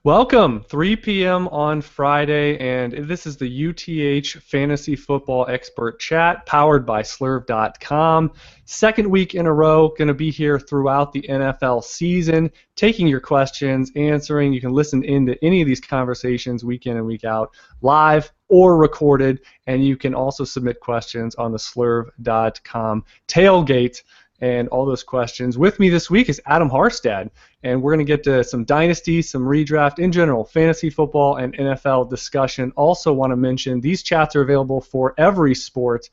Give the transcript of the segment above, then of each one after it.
Welcome, 3 p.m. on Friday, and this is the UTH Fantasy Football Expert Chat powered by Slurv.com. Second week in a row, going to be here throughout the NFL season, taking your questions, answering. You can listen into any of these conversations week in and week out, live or recorded, and you can also submit questions on the Slurv.com tailgate. And all those questions. With me this week is Adam Harstad, and we're going to get to some dynasty, some redraft, in general, fantasy football and NFL discussion. Also want to mention these chats are available for every sport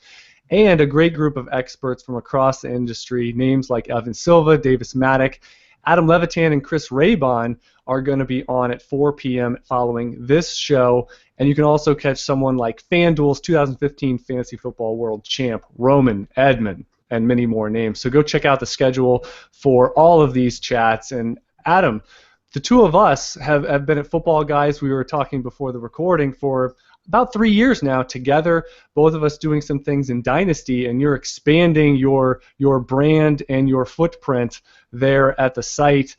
and a great group of experts from across the industry. Names like Evan Silva, Davis Maddock, Adam Levitan, and Chris Raybon are going to be on at 4 p.m. following this show. And you can also catch someone like FanDuel's 2015 Fantasy Football World Champ, Roman Edmond, and many more names. So go check out the schedule for all of these chats. And Adam, the two of us have been at Football Guys. We were talking before the recording for about 3 years now together, both of us doing some things in Dynasty, and you're expanding your brand and your footprint there at the site.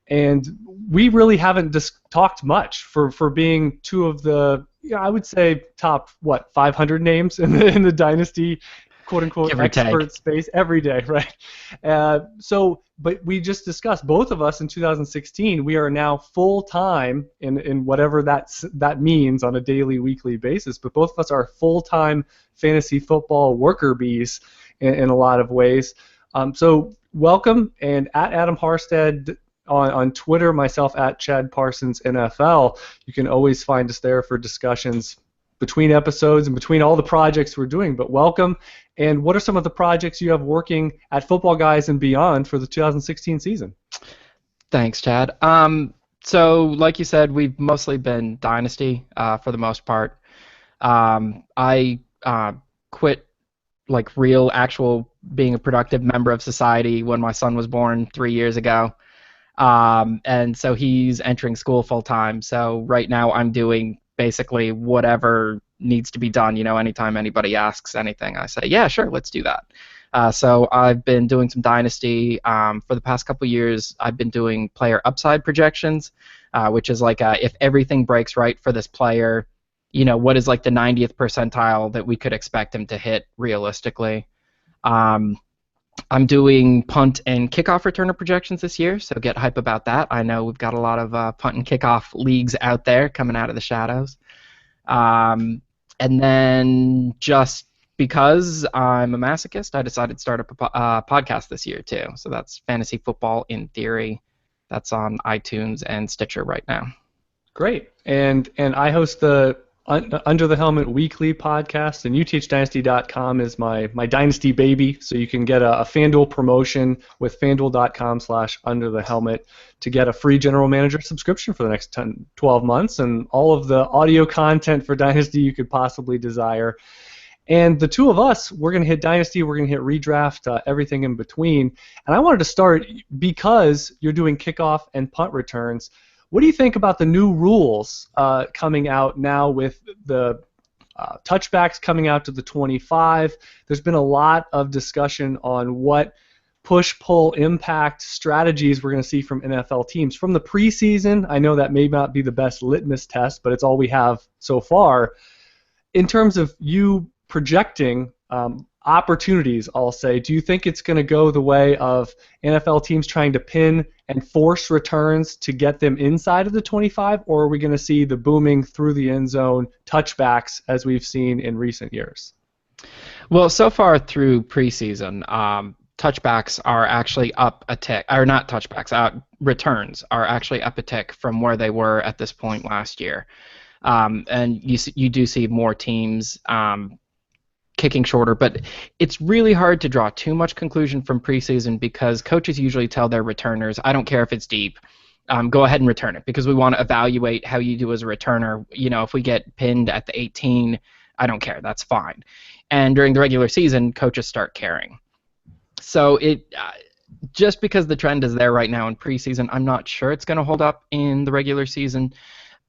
And we really haven't talked much for being two of the, I would say, top, 500 names in the Dynasty quote-unquote expert space every day, right? But we just discussed, both of us in 2016, we are now full-time in whatever that means on a daily, weekly basis, but both of us are full-time fantasy football worker bees in a lot of ways. So welcome, and at Adam Harstad on Twitter, myself at Chad Parsons NFL. You can always find us there for discussions between episodes and between all the projects we're doing. But welcome. And what are some of the projects you have working at Football Guys and beyond for the 2016 season? Thanks, Chad. So like you said, we've mostly been Dynasty for the most part. I quit real, actual being a productive member of society when my son was born 3 years ago. And so he's entering school full time. So right now I'm doing basically whatever needs to be done. Anytime anybody asks anything, I say, yeah, sure, let's do that. So I've been doing some Dynasty. For the past couple years, I've been doing player upside projections, which is if everything breaks right for this player, what is the 90th percentile that we could expect him to hit realistically. I'm doing punt and kickoff returner projections this year, so get hype about that. I know we've got a lot of punt and kickoff leagues out there coming out of the shadows. And then just because I'm a masochist, I decided to start a podcast this year too. So that's Fantasy Football in Theory. That's on iTunes and Stitcher right now. Great. And I host the Under the Helmet Weekly podcast, and UTHDynasty.com is my Dynasty baby, so you can get a FanDuel promotion with FanDuel.com/UnderTheHelmet to get a free General Manager subscription for the next 12 months and all of the audio content for Dynasty you could possibly desire. And the two of us, we're going to hit Dynasty, we're going to hit Redraft, everything in between. And I wanted to start, because you're doing kickoff and punt returns, what do you think about the new rules coming out now with the touchbacks coming out to the 25? There's been a lot of discussion on what push-pull impact strategies we're going to see from NFL teams. From the preseason, I know that may not be the best litmus test, but it's all we have so far. In terms of you projecting opportunities, I'll say, do you think it's going to go the way of NFL teams trying to pin and force returns to get them inside of the 25, or are we going to see the booming through the end zone touchbacks as we've seen in recent years? Well, so far through preseason, touchbacks are actually up a tick, or not touchbacks, returns are actually up a tick from where they were at this point last year. And you do see more teams kicking shorter, but it's really hard to draw too much conclusion from preseason because coaches usually tell their returners, I don't care if it's deep, go ahead and return it, because we want to evaluate how you do as a returner. If we get pinned at the 18, I don't care, that's fine. And during the regular season, coaches start caring. So just because the trend is there right now in preseason, I'm not sure it's going to hold up in the regular season.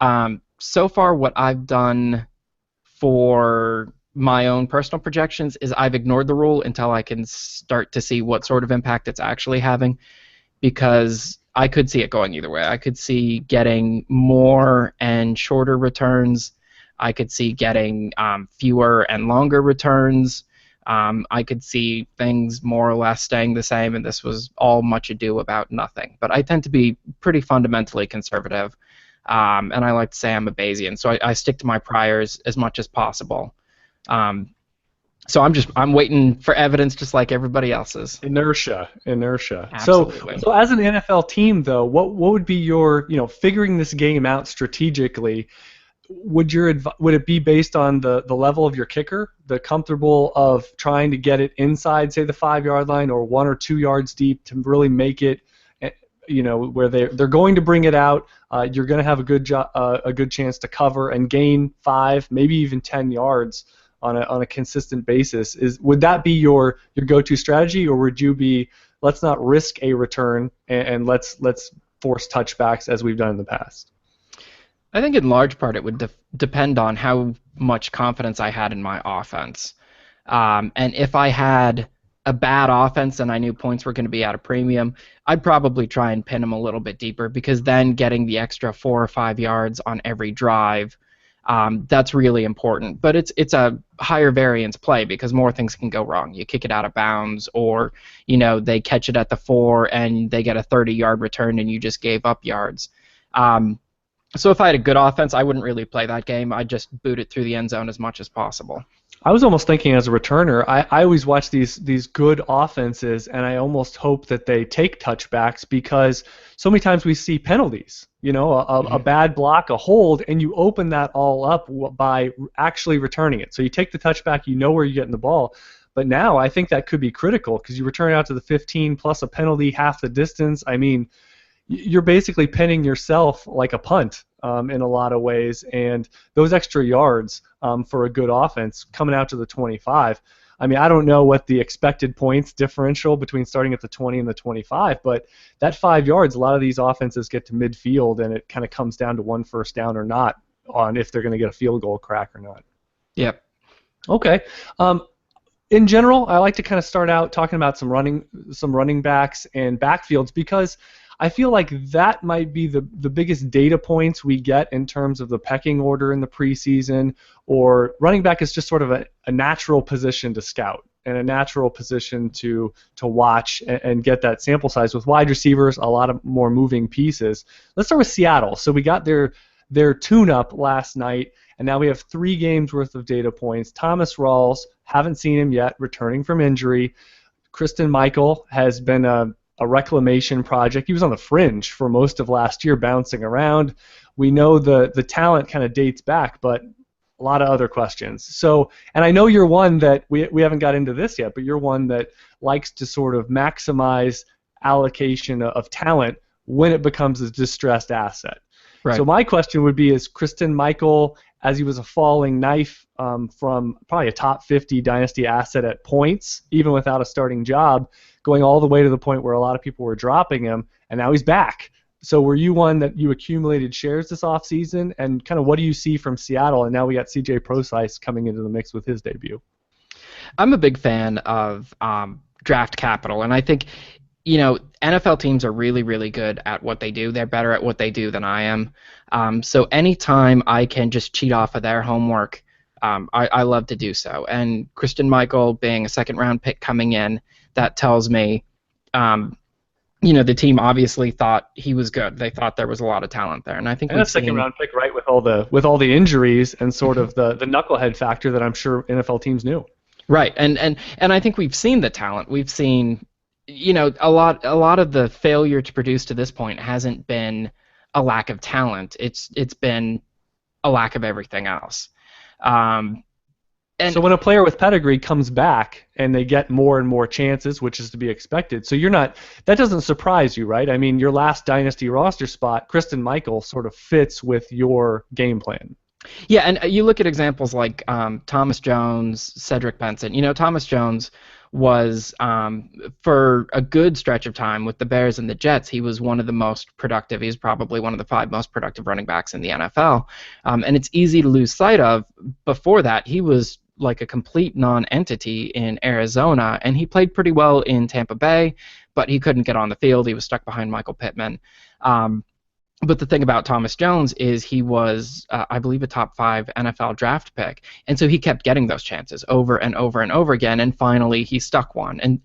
So far, what I've done for my own personal projections is I've ignored the rule until I can start to see what sort of impact it's actually having, because I could see it going either way. I could see getting more and shorter returns. I could see getting fewer and longer returns. I could see things more or less staying the same, and this was all much ado about nothing. But I tend to be pretty fundamentally conservative, and I like to say I'm a Bayesian, so I stick to my priors as much as possible. So I'm waiting for evidence, just like everybody else is. Inertia. Absolutely. So as an NFL team, though, what would be your, figuring this game out strategically? Would it be based on the level of your kicker, the comfortable of trying to get it inside, say, the 5-yard line, or 1 or 2 yards deep to really make it, where they're going to bring it out? You're going to have a good chance to cover and gain 5, maybe even 10 yards on a consistent basis. Would that be your go-to strategy, or would you be, let's not risk a return and let's force touchbacks as we've done in the past? I think in large part it would depend on how much confidence I had in my offense. And if I had a bad offense and I knew points were going to be at a premium, I'd probably try and pin them a little bit deeper, because then getting the extra 4 or 5 yards on every drive, that's really important. But it's a higher variance play, because more things can go wrong. You kick it out of bounds, or they catch it at the 4 and they get a 30-yard return and you just gave up yards. So if I had a good offense, I wouldn't really play that game. I'd just boot it through the end zone as much as possible. I was almost thinking, as a returner, I always watch these good offenses, and I almost hope that they take touchbacks, because so many times we see penalties, a bad block, a hold, and you open that all up by actually returning it. So you take the touchback, where you're getting the ball. But now I think that could be critical, because you return it out to the 15 plus a penalty, half the distance. I mean, you're basically pinning yourself like a punt in a lot of ways, and those extra yards for a good offense coming out to the 25. I mean, I don't know what the expected points differential between starting at the 20 and the 25, but that 5 yards, a lot of these offenses get to midfield, and it kind of comes down to one first down or not on if they're going to get a field goal crack or not. Yep. Okay. In general, I like to kind of start out talking about some running backs and backfields, because I feel like that might be the biggest data points we get in terms of the pecking order in the preseason. Or running back is just sort of a natural position to scout and a natural position to watch and get that sample size. With wide receivers, a lot of more moving pieces. Let's start with Seattle. So we got their tune-up last night, and now we have 3 games worth of data points. Thomas Rawls, haven't seen him yet, returning from injury. Christine Michael has been a reclamation project. He was on the fringe for most of last year, bouncing around. We know the talent kind of dates back, but a lot of other questions. So, and I know you're one that we haven't got into this yet, but you're one that likes to sort of maximize allocation of talent when it becomes a distressed asset. Right. So my question would be, is Christine Michael, as he was a falling knife from probably a top 50 dynasty asset at points, even without a starting job, going all the way to the point where a lot of people were dropping him, and now he's back. So were you one that you accumulated shares this offseason, and kind of what do you see from Seattle? And now we got CJ Prosise coming into the mix with his debut. I'm a big fan of draft capital, and I think NFL teams are really, really good at what they do. They're better at what they do than I am. So anytime I can just cheat off of their homework, I love to do so. And Christine Michael being a second-round pick coming in, that tells me, the team obviously thought he was good. They thought there was a lot of talent there, and I think a second-round pick, right, with all the injuries and sort of the knucklehead factor that I'm sure NFL teams knew. Right, and I think we've seen the talent. We've seen, a lot of the failure to produce to this point hasn't been a lack of talent. It's been a lack of everything else. So when a player with pedigree comes back and they get more and more chances, which is to be expected, so that doesn't surprise you, right? I mean, your last dynasty roster spot, Christine Michael, sort of fits with your game plan. Yeah, and you look at examples like Thomas Jones, Cedric Benson. Thomas Jones was, for a good stretch of time with the Bears and the Jets, he was one of the most productive. He's probably one of the 5 most productive running backs in the NFL. And it's easy to lose sight of. Before that, he was like a complete non-entity in Arizona, and he played pretty well in Tampa Bay, but he couldn't get on the field. He was stuck behind Michael Pittman. But the thing about Thomas Jones is he was, I believe, a top 5 NFL draft pick, and so he kept getting those chances over and over and over again, and finally he stuck one. And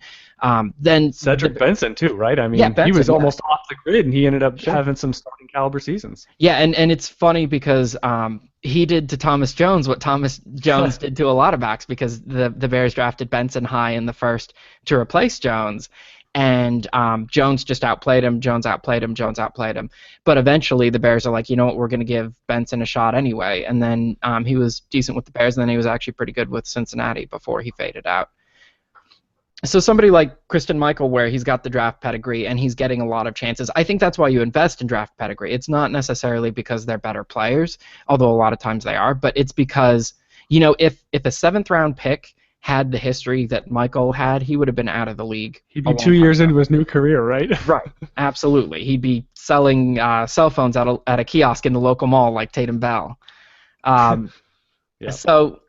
then Cedric Benson too, right? I mean, yeah, Benson, he was almost off the grid, and he ended up Sure. having some starting caliber seasons. Yeah, and it's funny because he did to Thomas Jones what Thomas Jones did to a lot of backs, because the Bears drafted Benson high in the first to replace Jones, and Jones just outplayed him. Jones outplayed him. But eventually the Bears are like, you know what, we're going to give Benson a shot anyway. And then he was decent with the Bears, and then he was actually pretty good with Cincinnati before he faded out. So somebody like Christine Michael, where he's got the draft pedigree and he's getting a lot of chances, I think that's why you invest in draft pedigree. It's not necessarily because they're better players, although a lot of times they are, but it's because, you know, if a 7th-round pick had the history that Michael had, he would have been out of the league. He'd be 2 years into his new career, right? Right, absolutely. He'd be selling cell phones at a kiosk in the local mall like Tatum Bell. Yep. So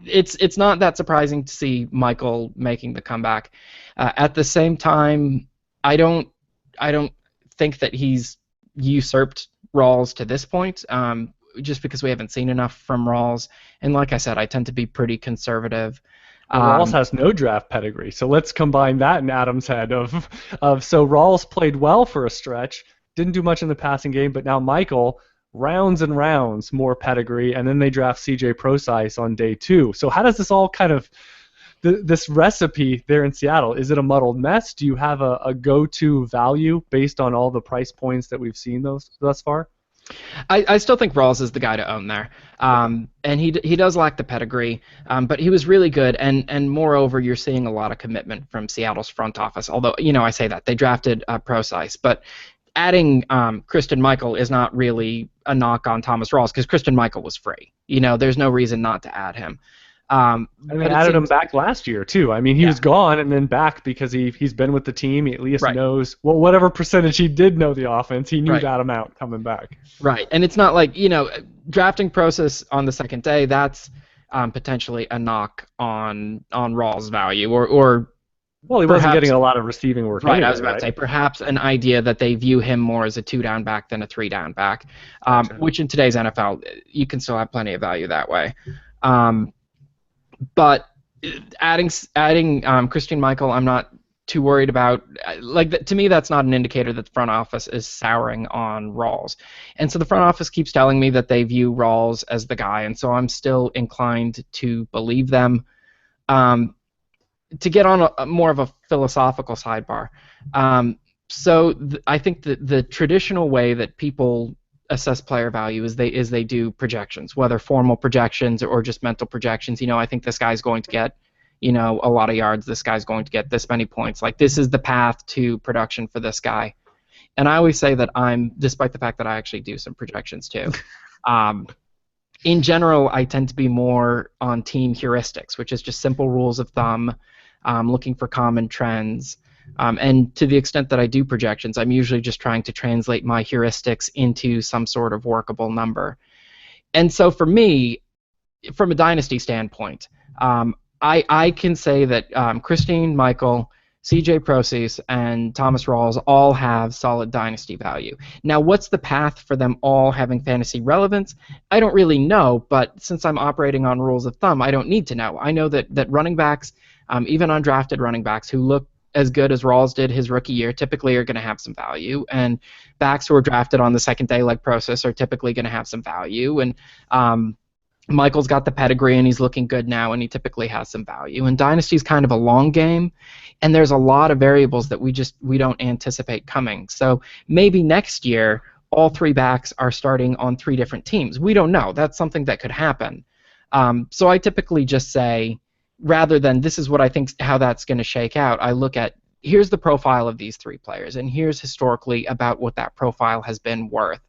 it's not that surprising to see Michael making the comeback. At the same time, I don't think that he's usurped Rawls to this point, just because we haven't seen enough from Rawls. And like I said, I tend to be pretty conservative. Rawls has no draft pedigree, so let's combine that in Adam's head of so Rawls played well for a stretch, didn't do much in the passing game, but now Michael, rounds and rounds more pedigree, and then they draft CJ Prosise on day 2. So how does this all kind of, this recipe there in Seattle, is it a muddled mess? Do you have a go-to value based on all the price points that we've seen thus far? I still think Rawls is the guy to own there, and he does lack the pedigree, but he was really good, and moreover, you're seeing a lot of commitment from Seattle's front office. Although, you know, I say that they drafted Prosise, but adding Christine Michael is not really a knock on Thomas Rawls, because Christine Michael was free. You know, there's no reason not to add him. And they added him back last year too. I mean, he was gone and then back because he's been with the team. He at least knows, well, whatever percentage he did know the offense, he knew that amount coming back. Right, and it's not like, you know, drafting Prosise on the second day, that's potentially a knock on Rawls' value, or well, he wasn't getting a lot of receiving work. Right, anyway, I was about to say, perhaps an idea that they view him more as a 2-down back than a 3-down back, which in today's NFL, you can still have plenty of value that way. But adding Christine Michael, I'm not too worried about. Like, to me, that's not an indicator that the front office is souring on Rawls. And so the front office keeps telling me that they view Rawls as the guy, and so I'm still inclined to believe them. To get on a more of a philosophical sidebar, I think that the traditional way that people assess player value is they do projections, whether formal projections or just mental projections. You know, I think this guy's going to get, you know, a lot of yards. This guy's going to get this many points. Like, this is the path to production for this guy. And I always say that despite the fact that I actually do some projections too. In general, I tend to be more on team heuristics, which is just simple rules of thumb, looking for common trends. And to the extent that I do projections, I'm usually just trying to translate my heuristics into some sort of workable number. And so for me, from a dynasty standpoint, I can say that Christine Michael, CJ Prosise, and Thomas Rawls all have solid dynasty value. Now, what's the path for them all having fantasy relevance? I don't really know, but since I'm operating on rules of thumb, I don't need to know. I know that running backs, even undrafted running backs who look as good as Rawls did his rookie year, typically are going to have some value, and backs who are drafted on the second day like Prosise are typically going to have some value, and Michael's got the pedigree and he's looking good now and he typically has some value. And Dynasty's kind of a long game, and there's a lot of variables that we don't anticipate coming. So maybe next year all 3 backs are starting on 3 different teams. We don't know. That's something that could happen. So I typically just say, rather than this is what I think how that's going to shake out, I look at, here's the profile of these 3 players, and here's historically about what that profile has been worth.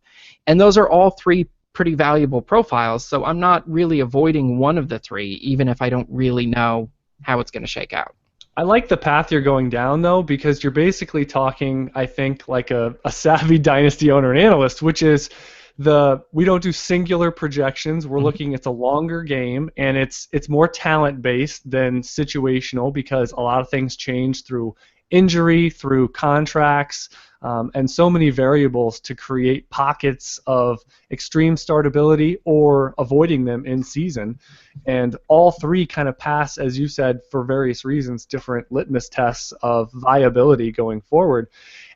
And those are all 3 pretty valuable profiles, so I'm not really avoiding one of the 3, even if I don't really know how it's going to shake out. I like the path you're going down, though, because you're basically talking, I think, like a savvy dynasty owner and analyst, which is we don't do singular projections. We're looking, it's a longer game, and it's more talent based than situational because a lot of things change through injury, through contracts, and so many variables to create pockets of extreme startability or avoiding them in season. And all three kind of pass, as you said, for various reasons, different litmus tests of viability going forward.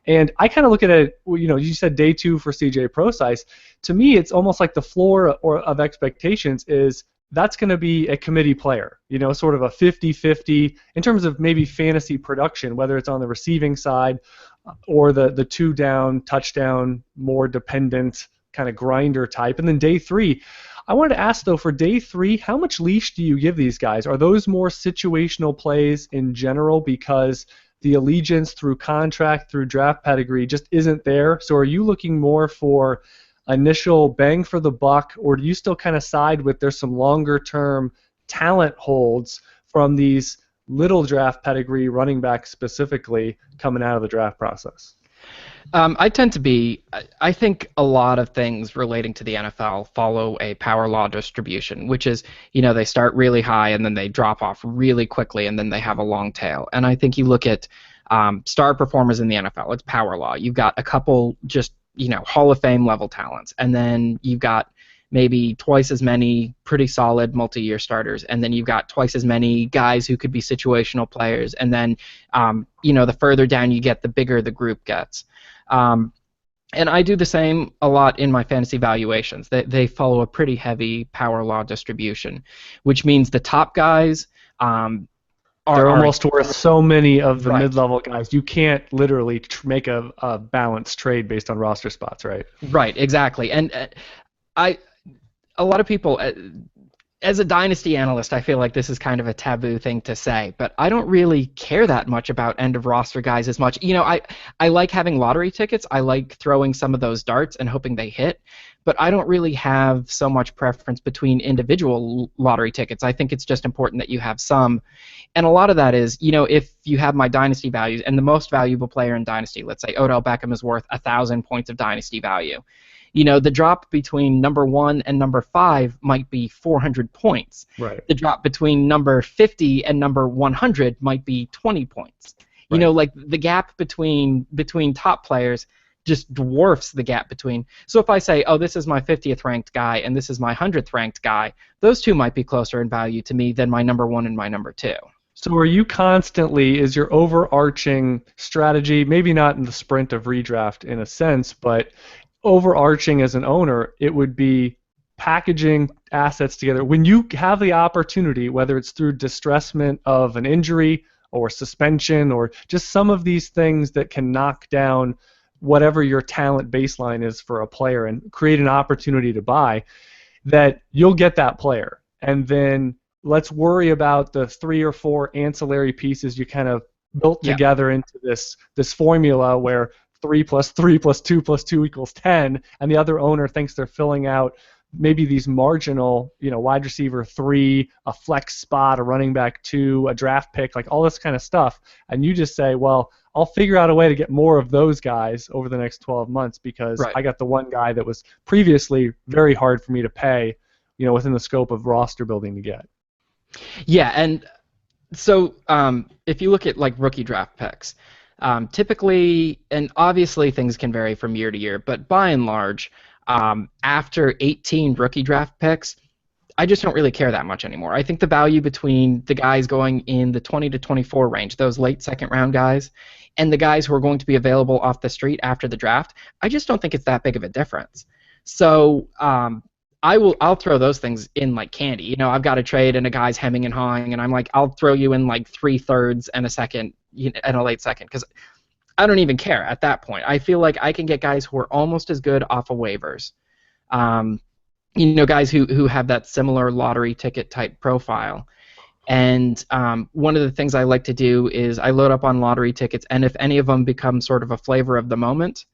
And I kind of look at it, you said day 2 for CJ Prosise. To me, it's almost like the floor of expectations is that's going to be a committee player, sort of a 50-50 in terms of maybe fantasy production, whether it's on the receiving side or the 2-down, touchdown, more dependent kind of grinder type. And then day 3, I wanted to ask, though, for day 3, how much leash do you give these guys? Are those more situational plays in general because the allegiance through contract, through draft pedigree just isn't there? So are you looking more for initial bang for the buck, or do you still kind of side with there's some longer term talent holds from these little draft pedigree running backs specifically coming out of the draft process? I tend to be, I think a lot of things relating to the NFL follow a power law distribution, which is, they start really high and then they drop off really quickly and then they have a long tail. And I think you look at star performers in the NFL, it's power law. You've got a couple just, Hall of Fame level talents, and then you've got maybe twice as many pretty solid multi-year starters, and then you've got twice as many guys who could be situational players, and then the further down you get, the bigger the group gets. And I do the same a lot in my fantasy valuations. They follow a pretty heavy power law distribution, which means the top guys they're almost worth so many of the right. mid-level guys. You can't literally make a balanced trade based on roster spots, right? Right, exactly. And a lot of people, as a dynasty analyst, I feel like this is kind of a taboo thing to say, but I don't really care that much about end-of-roster guys as much. I like having lottery tickets. I like throwing some of those darts and hoping they hit, but I don't really have so much preference between individual lottery tickets. I think it's just important that you have some, and a lot of that is, if you have my dynasty values, and the most valuable player in dynasty, let's say Odell Beckham is worth 1,000 points of dynasty value. The drop between number 1 and number 5 might be 400 points. Right. The drop between number 50 and number 100 might be 20 points. Right. Like the gap between top players just dwarfs the gap between. So if I say, oh, this is my 50th ranked guy and this is my 100th ranked guy, those two might be closer in value to me than my number 1 and my number 2. So are you constantly, is your overarching strategy, maybe not in the sprint of redraft in a sense, but overarching as an owner, it would be packaging assets together. When you have the opportunity, whether it's through distressment of an injury or suspension or just some of these things that can knock down whatever your talent baseline is for a player and create an opportunity to buy, that you'll get that player. And then let's worry about the 3 or 4 ancillary pieces you kind of built together into this formula where 3 + 3 + 2 + 2 = 10, and the other owner thinks they're filling out maybe these marginal, wide receiver 3, a flex spot, a running back 2, a draft pick, like all this kind of stuff, and you just say, well, I'll figure out a way to get more of those guys over the next 12 months because I got the one guy that was previously very hard for me to pay, within the scope of roster building to get. Yeah, and so if you look at like rookie draft picks, typically, and obviously things can vary from year to year, but by and large, after 18 rookie draft picks, I just don't really care that much anymore. I think the value between the guys going in the 20 to 24 range, those late second round guys, and the guys who are going to be available off the street after the draft, I just don't think it's that big of a difference. So I'll throw those things in like candy. I've got a trade and a guy's hemming and hawing, and I'm like, I'll throw you in like 3/3 and a second and a late second because I don't even care at that point. I feel like I can get guys who are almost as good off of waivers. Guys who have that similar lottery ticket type profile. And one of the things I like to do is I load up on lottery tickets, and if any of them become sort of a flavor of the moment,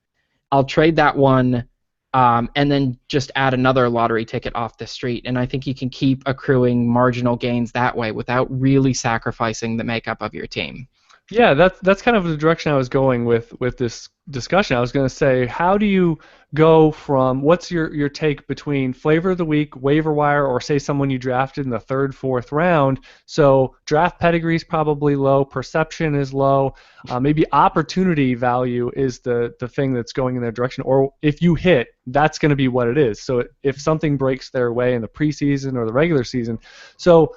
I'll trade that one and then just add another lottery ticket off the street. And I think you can keep accruing marginal gains that way without really sacrificing the makeup of your team. Yeah, that's kind of the direction I was going with this discussion. I was going to say, how do you go from what's your take between flavor of the week, waiver wire, or say someone you drafted in the third, fourth round? So draft pedigree is probably low, perception is low, maybe opportunity value is the thing that's going in that direction. Or if you hit, that's going to be what it is. So if something breaks their way in the preseason or the regular season, so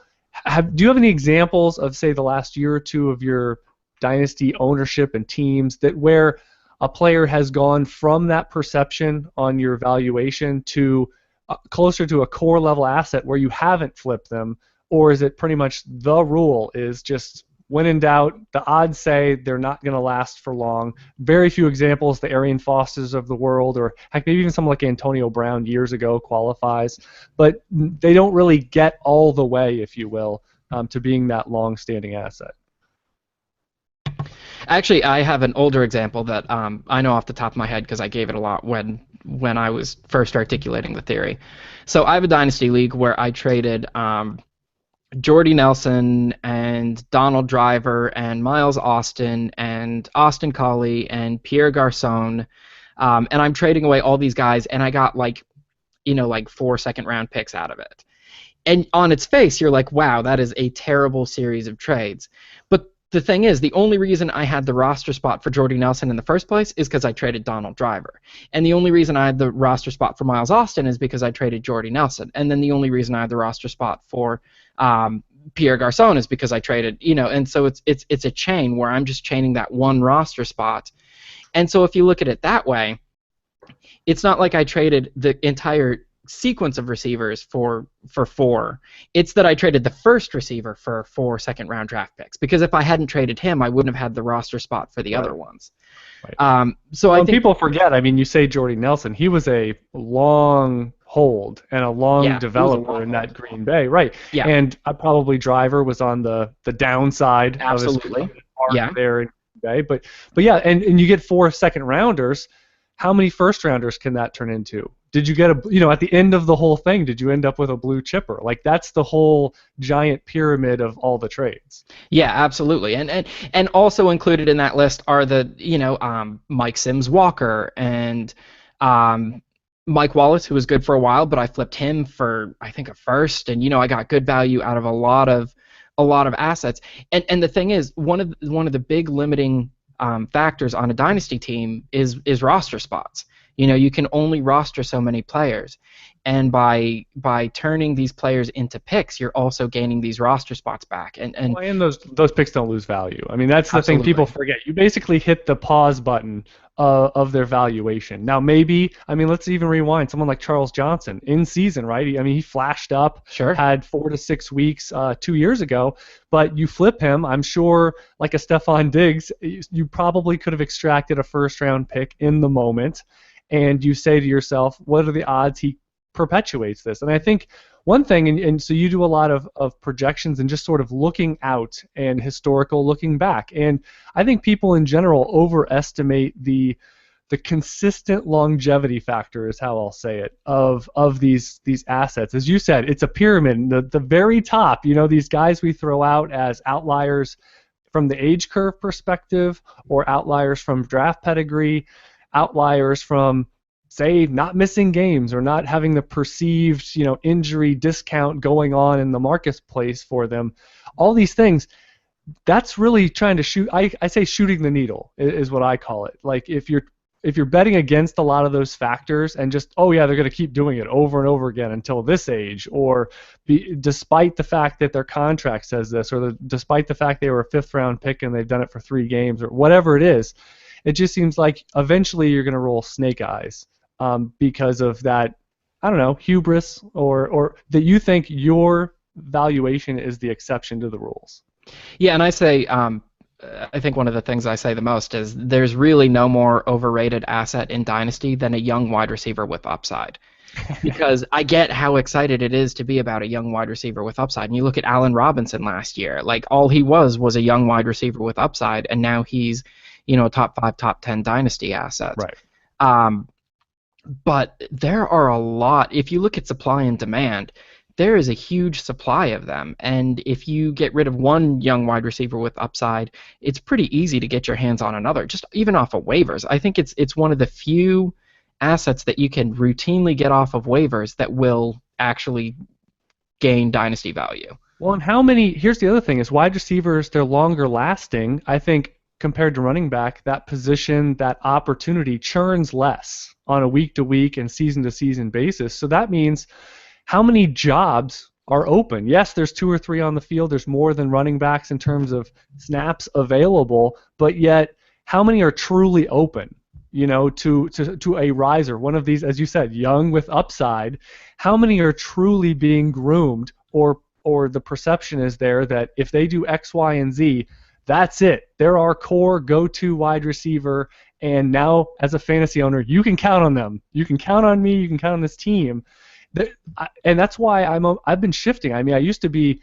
do you have any examples of say the last year or two of your dynasty ownership and teams that where a player has gone from that perception on your valuation to closer to a core level asset where you haven't flipped them, or is it pretty much the rule is just when in doubt, the odds say they're not going to last for long. Very few examples, the Arian Fosters of the world, or heck, maybe even someone like Antonio Brown years ago qualifies, but they don't really get all the way, if you will, to being that long-standing asset. Actually, I have an older example that I know off the top of my head because I gave it a lot when I was first articulating the theory. So I have a dynasty league where I traded Jordy Nelson and Donald Driver and Miles Austin and Austin Collie and Pierre Garçon, and I'm trading away all these guys, and I got like 4 second-round picks out of it. And on its face, you're like, wow, that is a terrible series of trades. But the thing is, the only reason I had the roster spot for Jordy Nelson in the first place is because I traded Donald Driver. And the only reason I had the roster spot for Miles Austin is because I traded Jordy Nelson. And then the only reason I had the roster spot for Pierre Garçon is because I traded, and so it's a chain where I'm just chaining that one roster spot. And so if you look at it that way, it's not like I traded the entire sequence of receivers for 4. It's that I traded the first receiver for 4 second-round draft picks. Because if I hadn't traded him, I wouldn't have had the roster spot for the other ones. Right. So I think people forget. I mean, you say Jordy Nelson. He was a long hold and a long developer in that Green Bay, right? Yeah. And probably Driver was on the downside Absolutely. of his arc there in Green Bay. But yeah, and you get 4 second-rounders. How many first-rounders can that turn into? Did you get at the end of the whole thing, did you end up with a blue chipper? Like, that's the whole giant pyramid of all the trades. Yeah, absolutely. And also included in that list are the, Mike Sims Walker and Mike Wallace, who was good for a while, but I flipped him for, I think, a first, and, I got good value out of a lot of assets. And the thing is, one of the big limiting factors on a dynasty team is roster spots. You can only roster so many players, and by turning these players into picks, you're also gaining these roster spots back. And those picks don't lose value. I mean, that's the thing people forget. You basically hit the pause button of their valuation. Now, maybe, I mean, let's even rewind. Someone like Charles Johnson in season, right? I mean, he flashed up, had 4 to 6 weeks 2 years ago, but you flip him, I'm sure, like a Stephon Diggs, you probably could have extracted a first-round pick in the moment, and you say to yourself, what are the odds he perpetuates this? And I think one thing, and so you do a lot of projections and just sort of looking out and historical looking back. And I think people in general overestimate the consistent longevity factor, is how I'll say it, of these assets. As you said, it's a pyramid. The very top, these guys we throw out as outliers from the age curve perspective, or outliers from draft pedigree, outliers from, say, not missing games or not having the perceived, injury discount going on in the marketplace for them. All these things, that's really trying to shoot. I say shooting the needle is what I call it. Like, if you're betting against a lot of those factors and just, oh yeah, they're going to keep doing it over and over again until this age, or despite the fact that their contract says this, or despite the fact they were a 5th round pick and they've done it for 3 games, or whatever it is, it just seems like eventually you're going to roll snake eyes because of that, I don't know, hubris, or that you think your valuation is the exception to the rules. Yeah, and I say, I think one of the things I say the most is there's really no more overrated asset in Dynasty than a young wide receiver with upside. Because I get how excited it is to be about a young wide receiver with upside. And you look at Allen Robinson last year, like, all he was a young wide receiver with upside, and now he's, a top 5, top 10 Dynasty asset. Right. But there are a lot, if you look at supply and demand, there is a huge supply of them. And if you get rid of one young wide receiver with upside, it's pretty easy to get your hands on another, just even off of waivers. I think it's one of the few assets that you can routinely get off of waivers that will actually gain dynasty value. Well, and how many? Here's the other thing: is wide receivers, they're longer lasting. I think compared to running back, that position, that opportunity churns less on a week-to-week and season-to-season basis. So that means how many jobs are open? Yes, there's 2 or 3 on the field. There's more than running backs in terms of snaps available, but yet how many are truly open? To a riser, one of these, as you said, young with upside. How many are truly being groomed, or the perception is there that if they do X, Y, and Z, that's it. They're our core go-to wide receiver, and now as a fantasy owner, you can count on them. You can count on me. You can count on this team. And that's why I've been shifting. I mean, I used to be,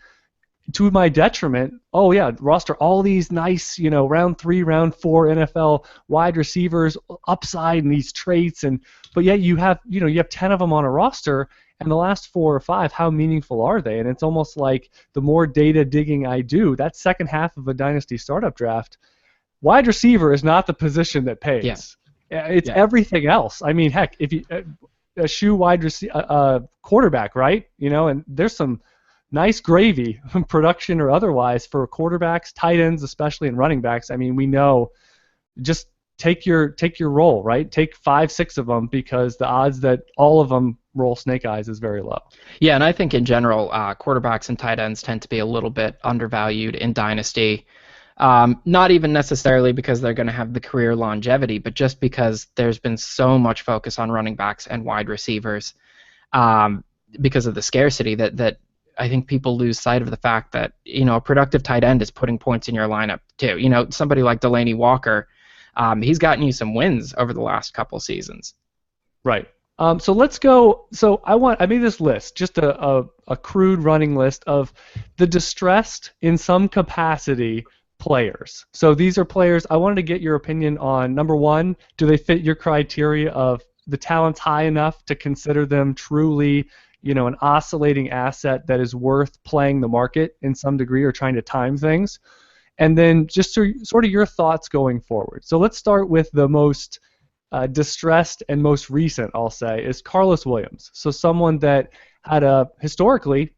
to my detriment, oh yeah, roster all these nice, round 3, round 4 NFL wide receivers, upside and these traits, but yet you have 10 of them on a roster, and the last 4 or 5, how meaningful are they? And it's almost like the more data digging I do, that second half of a dynasty startup draft, wide receiver is not the position that pays. Yeah. It's everything else. I mean, heck, if you a shoe wide quarterback, right? And there's some nice gravy, production or otherwise, for quarterbacks, tight ends, especially, and running backs. I mean, we know, just take your role, right? Take 5, 6 of them, because the odds that all of them roll snake eyes is very low. Yeah, and I think in general, quarterbacks and tight ends tend to be a little bit undervalued in dynasty. Not even necessarily because they're going to have the career longevity, but just because there's been so much focus on running backs and wide receivers because of the scarcity that I think people lose sight of the fact that, a productive tight end is putting points in your lineup too. Somebody like Delaney Walker, he's gotten you some wins over the last couple seasons. Right. So let's go. So I made this list, just a crude running list of the distressed in some capacity players. So these are players I wanted to get your opinion on. Number 1, do they fit your criteria of the talent's high enough to consider them truly, an oscillating asset that is worth playing the market in some degree, or trying to time things? And then just sort of your thoughts going forward. So let's start with the most distressed and most recent, I'll say, is Carlos Williams. So someone that had a historically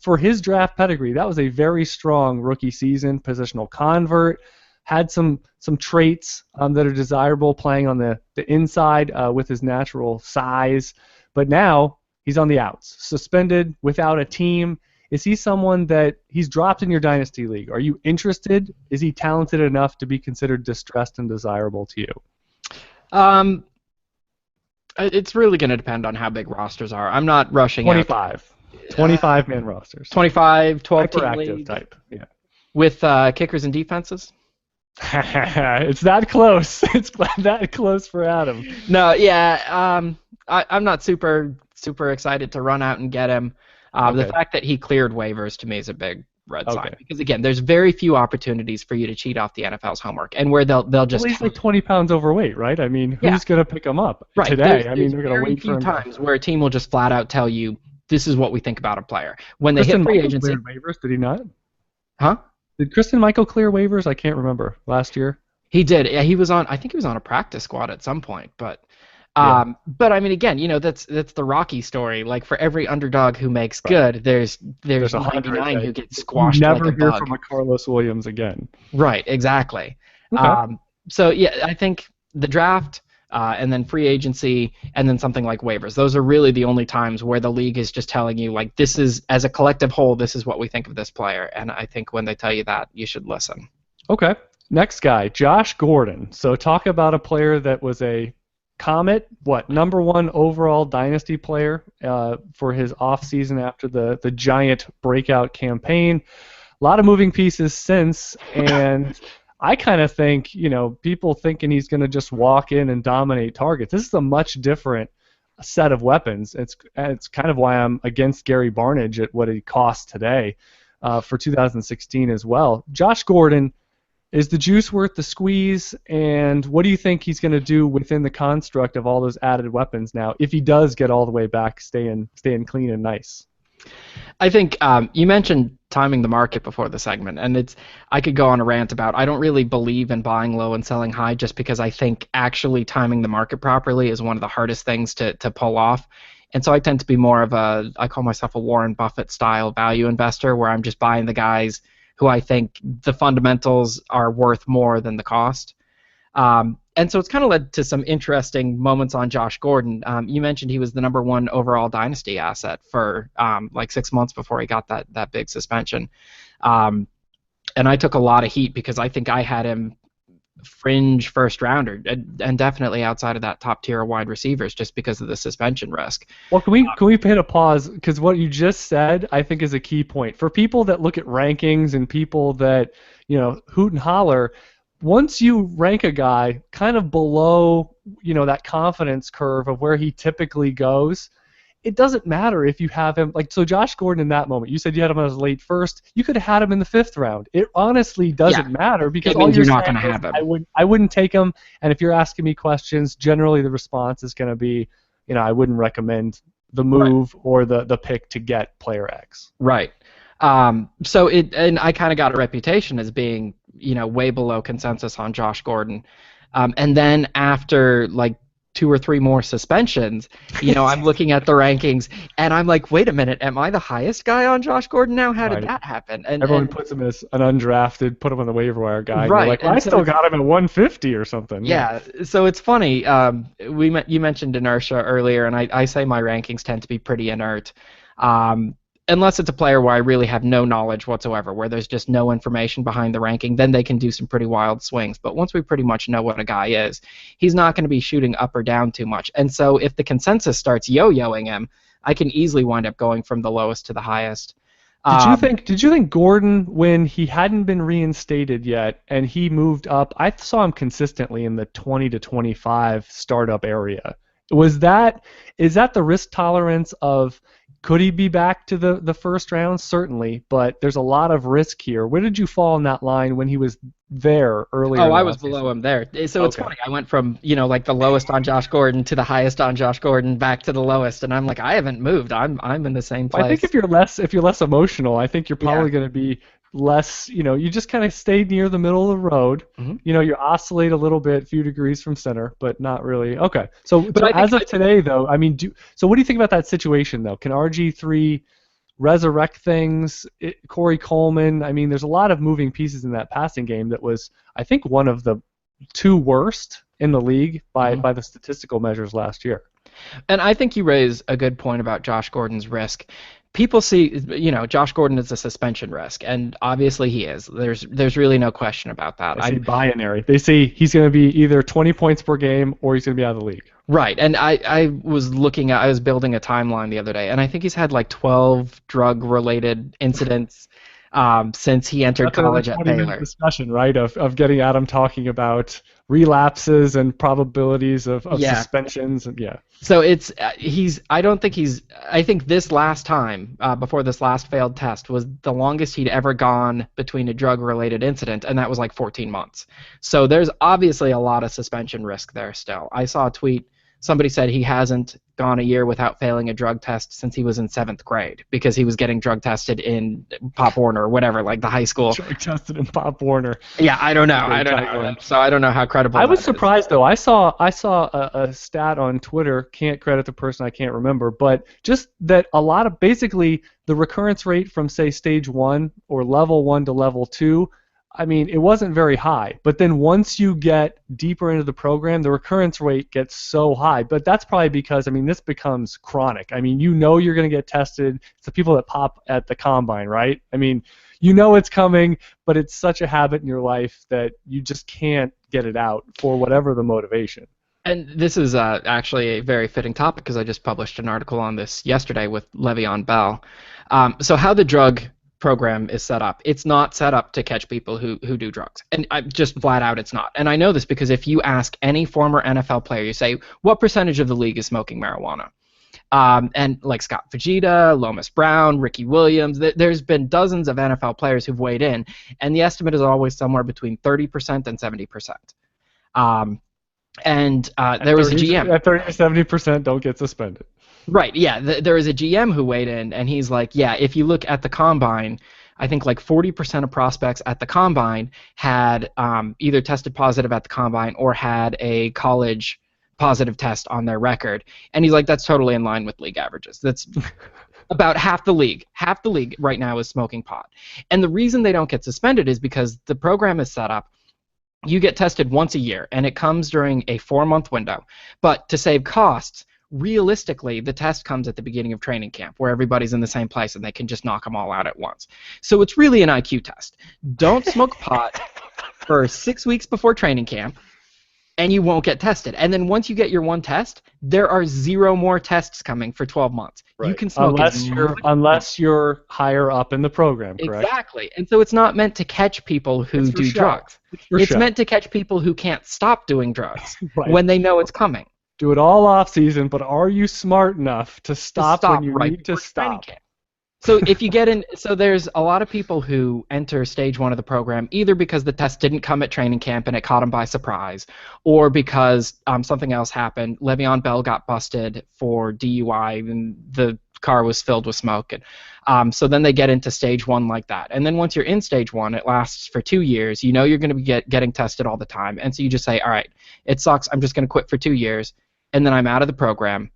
for his draft pedigree, that was a very strong rookie season, positional convert, had some traits that are desirable playing on the inside with his natural size, but now he's on the outs, suspended, without a team. Is he someone that he's dropped in your dynasty league? Are you interested? Is he talented enough to be considered distressed and desirable to you? It's really going to depend on how big rosters are. I'm not rushing 25. 25-man rosters. 25, 12 team hyperactive league type. Yeah. with kickers and defenses. It's that close. It's that close for Adam. No, yeah. I'm not super excited to run out and get him. Okay. The fact that he cleared waivers to me is a big red sign, because again, there's very few opportunities for you to cheat off the NFL's homework, and where they'll just. Well, he's like 20 pounds overweight, right? I mean, who's going to pick him up today? I mean, they're going to wait for him. There's times where a team will just flat out tell you, this is what we think about a player. When they hit free agency. Waivers, did he not? Huh? Did Christine Michael clear waivers? I can't remember. Last year? He did. Yeah, I think he was on a practice squad at some point, but. But I mean, again, that's the Rocky story. Like, for every underdog who makes good, there's 99 who get squashed like a bug. Never hear from a Carlos Williams again. Right, exactly. Okay. So yeah, I think the draft, and then free agency, and then something like waivers. Those are really the only times where the league is just telling you, like, this is, as a collective whole, this is what we think of this player. And I think when they tell you that, you should listen. Okay. Next guy, Josh Gordon. So talk about a player that was a Comet, number 1 overall dynasty player for his offseason after the giant breakout campaign. A lot of moving pieces since, and I kind of think, people thinking he's going to just walk in and dominate targets. This is a much different set of weapons. It's kind of why I'm against Gary Barnidge at what he costs today for 2016 as well. Josh Gordon, is the juice worth the squeeze, and what do you think he's going to do within the construct of all those added weapons now, if he does get all the way back, staying clean and nice? I think you mentioned timing the market before the segment, and I could go on a rant about I don't really believe in buying low and selling high just because I think actually timing the market properly is one of the hardest things to pull off. And so I tend to be more of I call myself a Warren Buffett style value investor where I'm just buying the guys who I think the fundamentals are worth more than the cost. And so it's kind of led to some interesting moments on Josh Gordon. You mentioned he was the #1 overall dynasty asset for like 6 months before he got that big suspension. Um, and I took a lot of heat because I think I had him fringe first rounder and definitely outside of that top tier of wide receivers just because of the suspension risk. Well, can we hit a pause? Because what you just said, I think, is a key point for people that look at rankings and people that hoot and holler. Once you rank a guy kind of below that confidence curve of where he typically goes, it doesn't matter if you have him so Josh Gordon in that moment. You said you had him as late first. You could have had him in the 5th round. It honestly doesn't matter because it means you're not going to have him. I wouldn't take him. And if you're asking me questions, generally the response is going to be, I wouldn't recommend the move or the pick to get player X. Right. So I kind of got a reputation as being way below consensus on Josh Gordon, and then after like 2 or 3 more suspensions, I'm looking at the rankings and I'm like, wait a minute, am I the highest guy on Josh Gordon now? How did that happen? And everyone puts him as an undrafted, put him on the waiver wire guy. Right. Like, well, I still got him at 150 or something. Yeah. So it's funny. You mentioned inertia earlier, and I say my rankings tend to be pretty inert. Unless it's a player where I really have no knowledge whatsoever, where there's just no information behind the ranking, then they can do some pretty wild swings. But once we pretty much know what a guy is, he's not going to be shooting up or down too much. And so if the consensus starts yo-yoing him, I can easily wind up going from the lowest to the highest. Did you think Gordon, when he hadn't been reinstated yet and he moved up, I saw him consistently in the 20 to 25 startup area. Is that the risk tolerance of could he be back to the first round? Certainly, but there's a lot of risk here. Where did you fall in that line when he was there earlier? Oh, I was below him there. So it's funny. I went from like the lowest on Josh Gordon to the highest on Josh Gordon back to the lowest, and I'm like, I haven't moved. I'm in the same place. I think if you're less emotional, I think you're probably going to be less. You just kind of stay near the middle of the road. Mm-hmm. You oscillate a little bit, a few degrees from center, but not really. Okay. So as of today, though, I mean, so what do you think about that situation, though? Can RG3 resurrect things? Corey Coleman. I mean, there's a lot of moving pieces in that passing game that was, I think, one of the 2 worst in the league by the statistical measures last year. And I think you raise a good point about Josh Gordon's risk. People see, Josh Gordon is a suspension risk, and obviously he is. There's really no question about that. They say binary. They say he's going to be either 20 points per game or he's going to be out of the league. Right, and I was building a timeline the other day, and I think he's had like 12 drug-related incidents since he entered college at Baylor. Discussion, right, of getting Adam talking about relapses and probabilities of suspensions, and So I think this last time before this last failed test was the longest he'd ever gone between a drug-related incident, and that was like 14 months. So there's obviously a lot of suspension risk there still. I saw a tweet. Somebody said he hasn't gone a year without failing a drug test since he was in 7th grade because he was getting drug tested in Pop Warner or whatever, like the high school. Drug tested in Pop Warner. Yeah, I don't know. So I don't know how credible. I was surprised though. I saw a stat on Twitter. Can't credit the person. I can't remember, but just that a lot of basically the recurrence rate from say stage 1 or level 1 to level 2. I mean, it wasn't very high, but then once you get deeper into the program, the recurrence rate gets so high. But that's probably because, this becomes chronic. I mean, you're going to get tested. It's the people that pop at the combine, right? I mean, it's coming, but it's such a habit in your life that you just can't get it out for whatever the motivation. And this is actually a very fitting topic because I just published an article on this yesterday with Le'Veon Bell. So how the drug program is set up. It's not set up to catch people who do drugs. And just flat out it's not. And I know this because if you ask any former NFL player, you say, what percentage of the league is smoking marijuana? And like Scott Fujita, Lomas Brown, Ricky Williams, there's been dozens of NFL players who've weighed in, and the estimate is always somewhere between 30% and 70%. There was a GM. At 30 to 70% don't get suspended. Right, yeah. There was a GM who weighed in, and he's like, yeah, if you look at the combine, I think like 40% of prospects at the combine had either tested positive at the combine or had a college positive test on their record. And he's like, that's totally in line with league averages. That's about half the league. Half the league right now is smoking pot. And the reason they don't get suspended is because the program is set up. You get tested once a year, and it comes during a 4-month window. But to save costs, realistically, the test comes at the beginning of training camp, where everybody's in the same place and they can just knock them all out at once. So it's really an IQ test. Don't smoke pot for 6 weeks before training camp, and you won't get tested. And then once you get your one test, there are 0 more tests coming for 12 months. Right. You can smoke unless you're higher up in the program, correct? Exactly. And so it's not meant to catch people who do drugs. It's meant to catch people who can't stop doing drugs when they know it's coming. Do it all off season, but are you smart enough to stop when you need to stop? So if you get in, so there's a lot of people who enter stage 1 of the program either because the test didn't come at training camp and it caught them by surprise, or because something else happened. Le'Veon Bell got busted for DUI and the car was filled with smoke. And so then they get into stage 1 like that. And then once you're in stage 1, it lasts for 2 years. You know you're going to be getting tested all the time. And so you just say, all right, it sucks. I'm just going to quit for 2 years, and then I'm out of the program.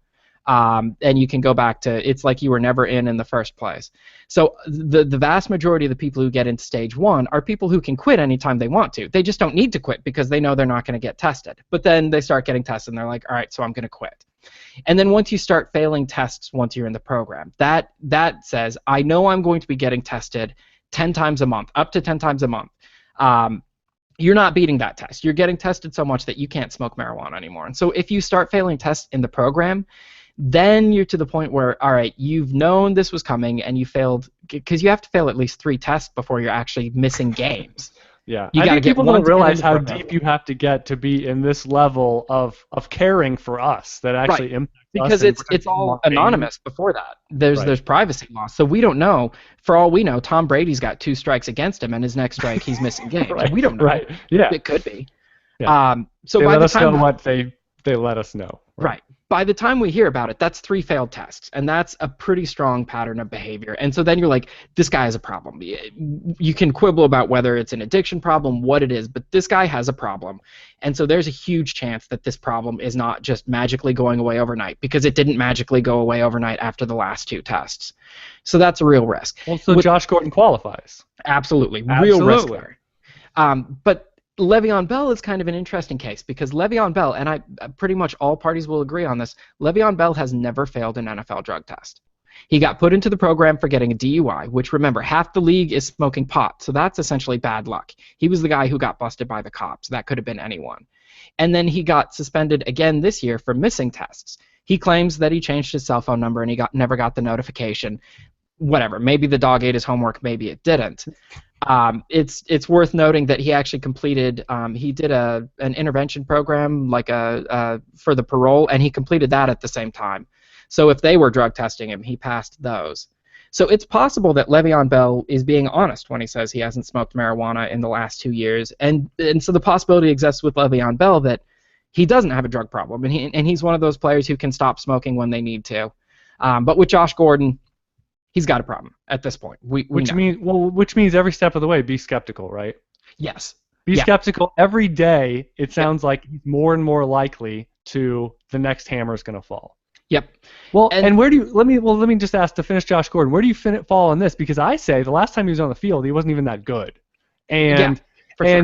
And you can go back to, it's like you were never in the first place. So the vast majority of the people who get into stage 1 are people who can quit anytime they want to. They just don't need to quit because they know they're not going to get tested. But then they start getting tested and they're like, all right, so I'm going to quit. And then once you start failing tests once you're in the program, that says, I know I'm going to be getting tested 10 times a month, up to 10 times a month. You're not beating that test. You're getting tested so much that you can't smoke marijuana anymore. And so if you start failing tests in the program, then you're to the point where, all right, you've known this was coming and you failed, because you have to fail at least 3 tests before you're actually missing games. Yeah, I think people don't realize how deep you have to get to be in this level of caring for us that actually impacts us. Because it's all anonymous before that. There's privacy laws, so we don't know. For all we know, Tom Brady's got 2 strikes against him, and his next strike he's missing games. We don't know. Right. Yeah. It could be. Yeah. So they by let the us time know what they let us know. Right. By the time we hear about it, that's 3 failed tests, and that's a pretty strong pattern of behavior. And so then you're like, this guy has a problem. You can quibble about whether it's an addiction problem, what it is, but this guy has a problem. And so there's a huge chance that this problem is not just magically going away overnight, because it didn't magically go away overnight after the last 2 tests. So that's a real risk. Well, so Josh Gordon qualifies. Absolutely. Real risk there. But Le'Veon Bell is kind of an interesting case, because Le'Veon Bell, and pretty much all parties will agree on this, Le'Veon Bell has never failed an NFL drug test. He got put into the program for getting a DUI, which, remember, half the league is smoking pot, so that's essentially bad luck. He was the guy who got busted by the cops. That could have been anyone. And then he got suspended again this year for missing tests. He claims that he changed his cell phone number and he never got the notification. Whatever. Maybe the dog ate his homework, maybe it didn't. It's worth noting that he actually completed, he did an intervention program for the parole, and he completed that at the same time. So if they were drug testing him, he passed those. So it's possible that Le'Veon Bell is being honest when he says he hasn't smoked marijuana in the last 2 years, and so the possibility exists with Le'Veon Bell that he doesn't have a drug problem, and he's one of those players who can stop smoking when they need to. But with Josh Gordon, he's got a problem at this point. Which means every step of the way, be skeptical, right? Yes. Be skeptical every day. It sounds like he's more and more likely to the next hammer is going to fall. Yep. Well, and where do you? Let me just ask to finish Josh Gordon. Where do you fall on this? Because I say the last time he was on the field, he wasn't even that good. And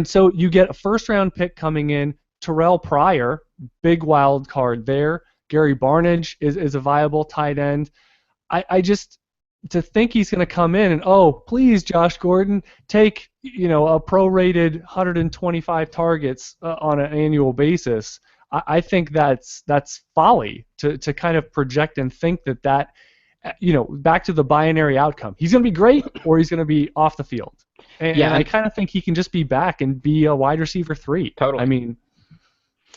so you get a first-round pick coming in. Terrell Pryor, big wild card there. Gary Barnidge is a viable tight end. I just, to think he's going to come in and, oh, please, Josh Gordon, take a prorated 125 targets on an annual basis. I think that's folly to kind of project and think that back to the binary outcome. He's going to be great or he's going to be off the field. And I kind of think he can just be back and be a wide receiver 3. Totally. I mean,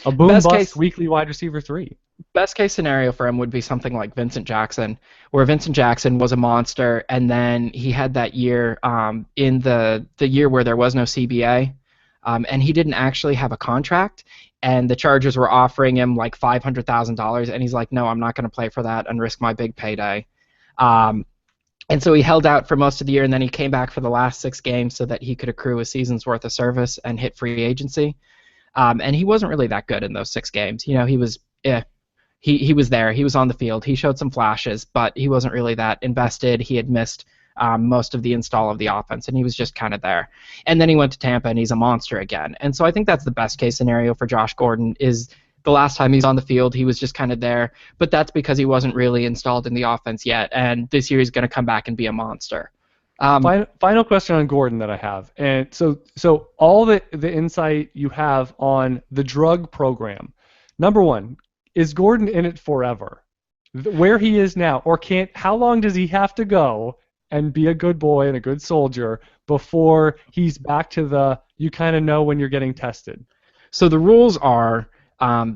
a boom-bust weekly wide receiver 3. Best case scenario for him would be something like Vincent Jackson, where Vincent Jackson was a monster, and then he had that year in the year where there was no CBA, and he didn't actually have a contract, and the Chargers were offering him like $500,000, and he's like, no, I'm not going to play for that and risk my big payday. And so he held out for most of the year, and then he came back for the last 6 games so that he could accrue a season's worth of service and hit free agency. And he wasn't really that good in those 6 games. You know, he was he was there. He was on the field. He showed some flashes, but he wasn't really that invested. He had missed most of the install of the offense, and he was just kind of there. And then he went to Tampa, and he's a monster again. And so I think that's the best case scenario for Josh Gordon is the last time he's on the field, he was just kind of there, but that's because he wasn't really installed in the offense yet, and this year he's going to come back and be a monster. Final question on Gordon that I have, and so all the insight you have on the drug program. Number one, is Gordon in it forever? Where he is now, or how long does he have to go and be a good boy and a good soldier before he's back to you kind of know when you're getting tested? So the rules are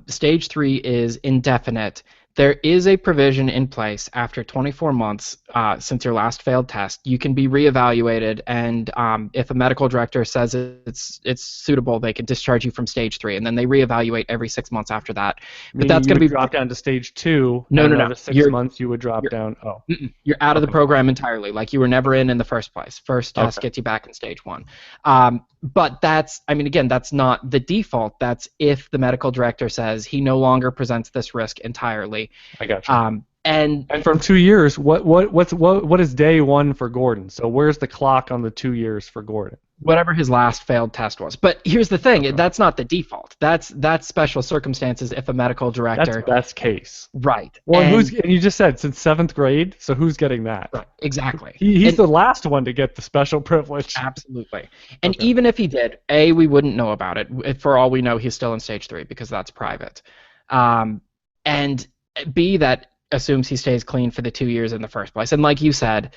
stage 3 is indefinite. There is a provision in place after 24 months since your last failed test. You can be reevaluated, and if a medical director says it's suitable, they can discharge you from stage 3, and then they reevaluate every 6 months after that. But that's going to be dropped down to stage 2. No. The 6 months you would drop down. Oh, you're out of the program entirely. Like you were never in the first place. First test gets you back in stage 1. But that's not the default. That's if the medical director says he no longer presents this risk entirely. I got you. And from 2 years, what is day 1 for Gordon? So where's the clock on the 2 years for Gordon? Whatever his last failed test was. But here's the thing, that's not the default. That's special circumstances if a medical director. That's best case. Right. Well, and you just said since 7th grade, so who's getting that? Right. Exactly. He's the last one to get the special privilege. Absolutely. And even if he did, A, we wouldn't know about it. For all we know, he's still in stage 3 because that's private. And B, that assumes he stays clean for the 2 years in the first place. And like you said,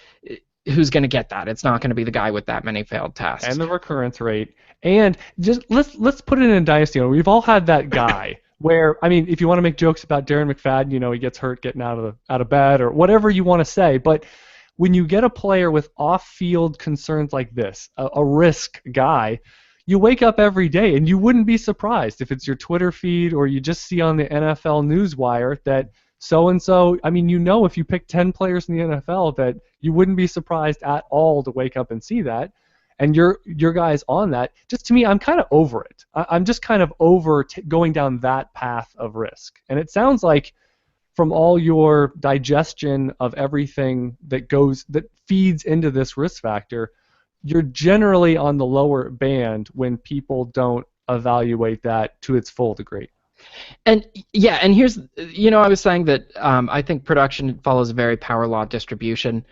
who's going to get that? It's not going to be the guy with that many failed tests. And the recurrence rate. And just let's put it in a dynasty. We've all had that guy where, I mean, if you want to make jokes about Darren McFadden, he gets hurt getting out of bed or whatever you want to say, but when you get a player with off-field concerns like this, a risk guy, you wake up every day and you wouldn't be surprised if it's your Twitter feed or you just see on the NFL Newswire that so-and-so, I mean, if you pick 10 players in the NFL that you wouldn't be surprised at all to wake up and see that, and your guy's on that. Just to me, I'm kind of over it. I'm just kind of over going down that path of risk. And it sounds like from all your digestion of everything that feeds into this risk factor, you're generally on the lower band when people don't evaluate that to its full degree. And here's, I was saying that I think production follows a very power law distribution.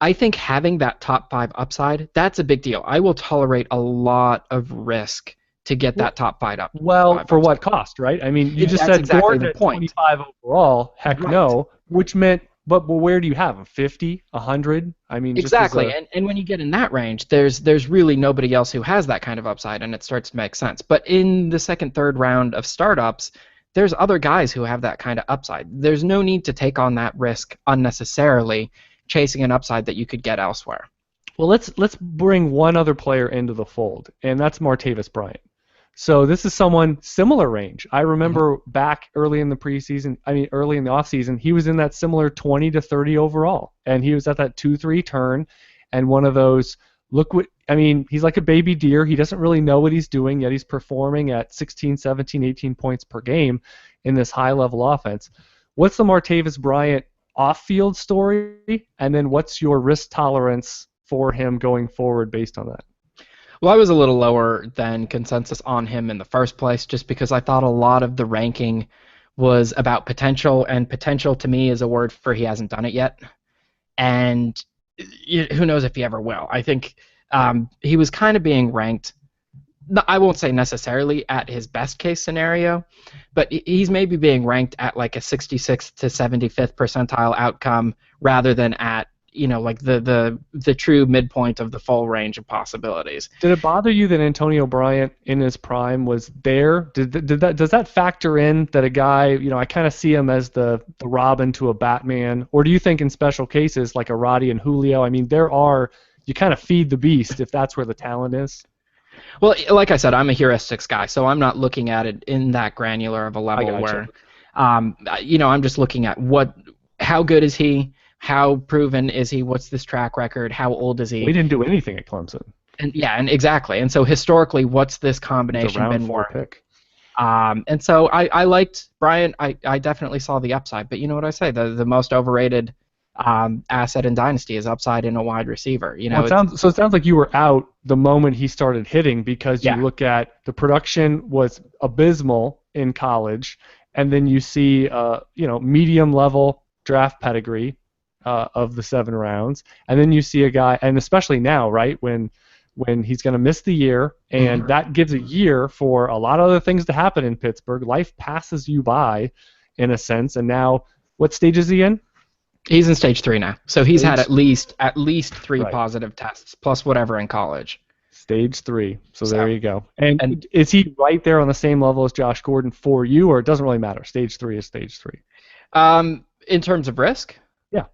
I think having that top 5 upside, that's a big deal. I will tolerate a lot of risk to get that top 5 up. Well, for what cost, right? I mean, you just said exactly Gordon the point. 25 overall. Heck right. No, which meant, but where do you have him? 50, 100? I mean, exactly. And when you get in that range, there's really nobody else who has that kind of upside, and it starts to make sense. But in the second, third round of startups, there's other guys who have that kind of upside. There's no need to take on that risk unnecessarily, chasing an upside that you could get elsewhere. Well, let's bring one other player into the fold, and that's Martavis Bryant. So this is someone similar range. I remember back early in the offseason, he was in that similar 20 to 30 overall, and he was at that 2-3 turn, and one of those. He's like a baby deer. He doesn't really know what he's doing, yet he's performing at 16, 17, 18 points per game in this high-level offense. What's the Martavis Bryant off-field story, and then what's your risk tolerance for him going forward based on that? Well, I was a little lower than consensus on him in the first place just because I thought a lot of the ranking was about potential, and potential to me is a word for he hasn't done it yet. And who knows if he ever will. I think he was kind of being ranked, I won't say necessarily at his best case scenario, but he's maybe being ranked at like a 66th to 75th percentile outcome rather than at like the true midpoint of the full range of possibilities. Did it bother you that Antonio Bryant in his prime was there? Does that factor in that a guy, I kind of see him as the Robin to a Batman, or do you think in special cases like a Roddy and Julio, I mean you kind of feed the beast if that's where the talent is? Well, like I said, I'm a heuristics guy, so I'm not looking at it in that granular of a I level gotcha. where, I'm just looking at how good is he, how proven is he, what's this track record, how old is We he, didn't do anything at Clemson. and yeah, and exactly, and so historically, what's this He's a combination round been four worth? pick. And so I liked Bryant. I definitely saw the upside, but you know what I say, the most overrated asset in Dynasty is upside in a wide receiver. You Well, know, it's it sounds like you were out the moment he started hitting because you yeah, look at the production was abysmal in college, and then you see medium level draft pedigree of the 7 rounds, and then you see a guy, and especially now, right when he's going to miss the year, and mhm. that gives a year for a lot of other things to happen in Pittsburgh. Life passes you by, in a sense, and now what stage is he in? He's in stage 3 now, so he's had Stage at least three right. positive tests plus whatever in college. Stage 3. So So there you go. and And is he right there on the same level as Josh Gordon for you, or it doesn't really matter? Stage 3 is stage 3. in terms of risk, Yeah,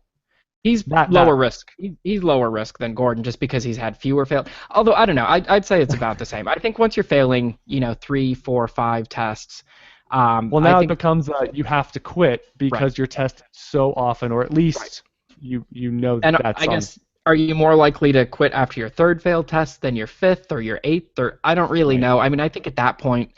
he's that lower risk. He's lower risk than Gordon just because he's had fewer fail. Although I don't know, I'd say it's about the same. I think once you're failing, 3, 4, 5 tests, well, I now it think becomes you have to quit right, because you're tested so often, or at right. least you know And that's I on. guess are you more likely to quit after your third failed test than your fifth or your eighth? Or I don't really Right. know. I mean, I think at that point,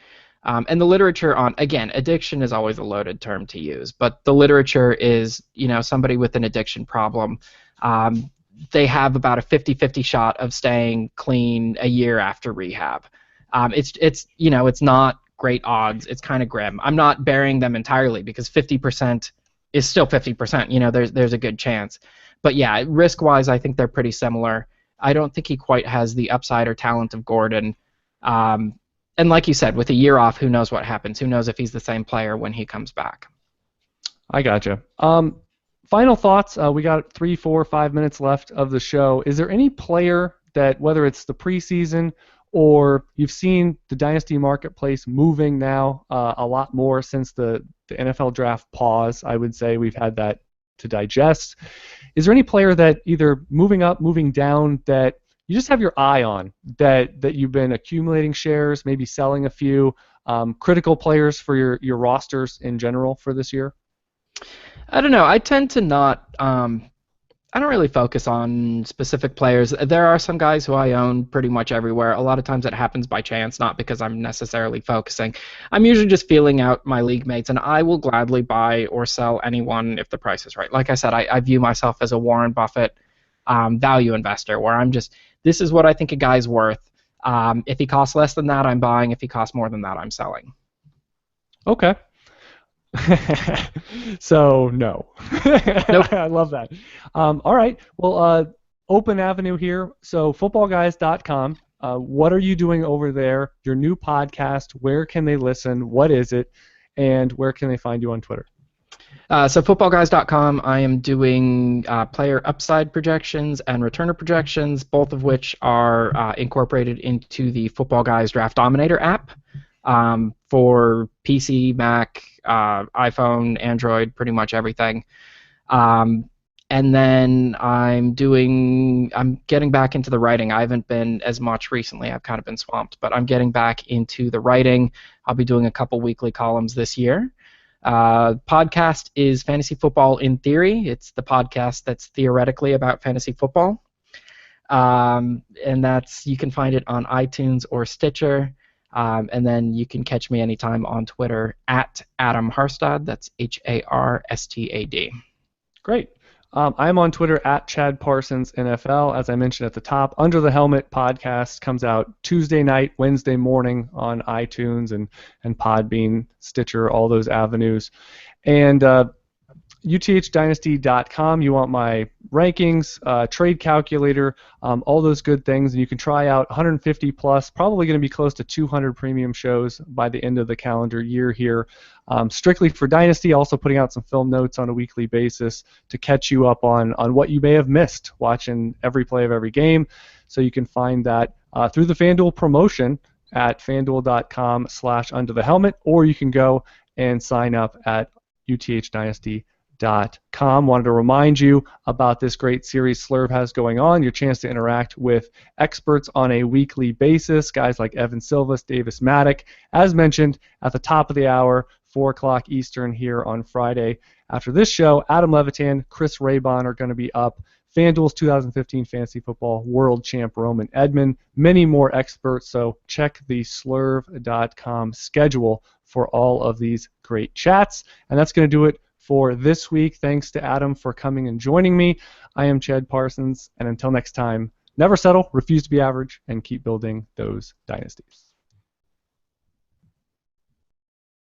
and the literature on again, addiction is always a loaded term to use, but the literature is somebody with an addiction problem. Um, they have about a 50-50 shot of staying clean a year after rehab. It's not great odds. It's kind of grim. I'm not burying them entirely because 50% is still 50%. There's a good chance. But yeah, risk-wise, I think they're pretty similar. I don't think he quite has the upside or talent of Gordon. Um, and like you said, with a year off, who knows what happens? Who knows if he's the same player when he comes back? I gotcha. Final thoughts. We got 3, 4, 5 minutes left of the show. Is there any player that, whether it's the preseason or you've seen the dynasty marketplace moving now a lot more since the NFL draft pause? I would say we've had that to digest. Is there any player that either moving up, moving down that you just have your eye on that you've been accumulating shares, maybe selling a few critical players for your rosters in general for this year? I don't know. I tend to not. I don't really focus on specific players. There are some guys who I own pretty much everywhere. A lot of times it happens by chance, not because I'm necessarily focusing. I'm usually just feeling out my league mates, and I will gladly buy or sell anyone if the price is right. Like I said, I view myself as a Warren Buffett value investor, where this is what I think a guy's worth. If he costs less than that, I'm buying. If he costs more than that, I'm selling. Okay. So no. Nope. I love that. All right. Well, open avenue here. So footballguys.com. What are you doing over there? Your new podcast. Where can they listen? What is it? And where can they find you on Twitter? So footballguys.com, I am doing player upside projections and returner projections, both of which are incorporated into the Football Guys Draft Dominator app for PC, Mac, iPhone, Android, pretty much everything. And then I'm getting back into the writing. I haven't been as much recently. I've kind of been swamped, but I'm getting back into the writing. I'll be doing a couple weekly columns this year. Podcast is Fantasy Football in Theory. It's the podcast that's theoretically about fantasy football. And you can find it on iTunes or Stitcher. And then you can catch me anytime on Twitter at Adam Harstad. That's Harstad. Great. I'm on Twitter at Chad Parsons NFL. As I mentioned at the top, Under the Helmet podcast comes out Tuesday night, Wednesday morning on iTunes and Podbean, Stitcher, all those avenues. And uthdynasty.com. You want my rankings, trade calculator, all those good things. And you can try out 150 plus, probably going to be close to 200 premium shows by the end of the calendar year here. Strictly for Dynasty, also putting out some film notes on a weekly basis to catch you up on what you may have missed watching every play of every game. So you can find that through the FanDuel promotion at fanduel.com/underthehelmet, or you can go and sign up at uthdynasty.com. Wanted to remind you about this great series Slurv has going on, your chance to interact with experts on a weekly basis, guys like Evan Silvas, Davis Maddock, as mentioned at the top of the hour, 4 o'clock Eastern here on Friday. After this show, Adam Levitan, Chris Raybon are going to be up. FanDuel's 2015 Fantasy Football World Champ Roman Edmond, many more experts, so check the slurv.com schedule for all of these great chats. And that's going to do it for this week. Thanks to Adam for coming and joining me. I am Chad Parsons, and until next time, never settle, refuse to be average, and keep building those dynasties.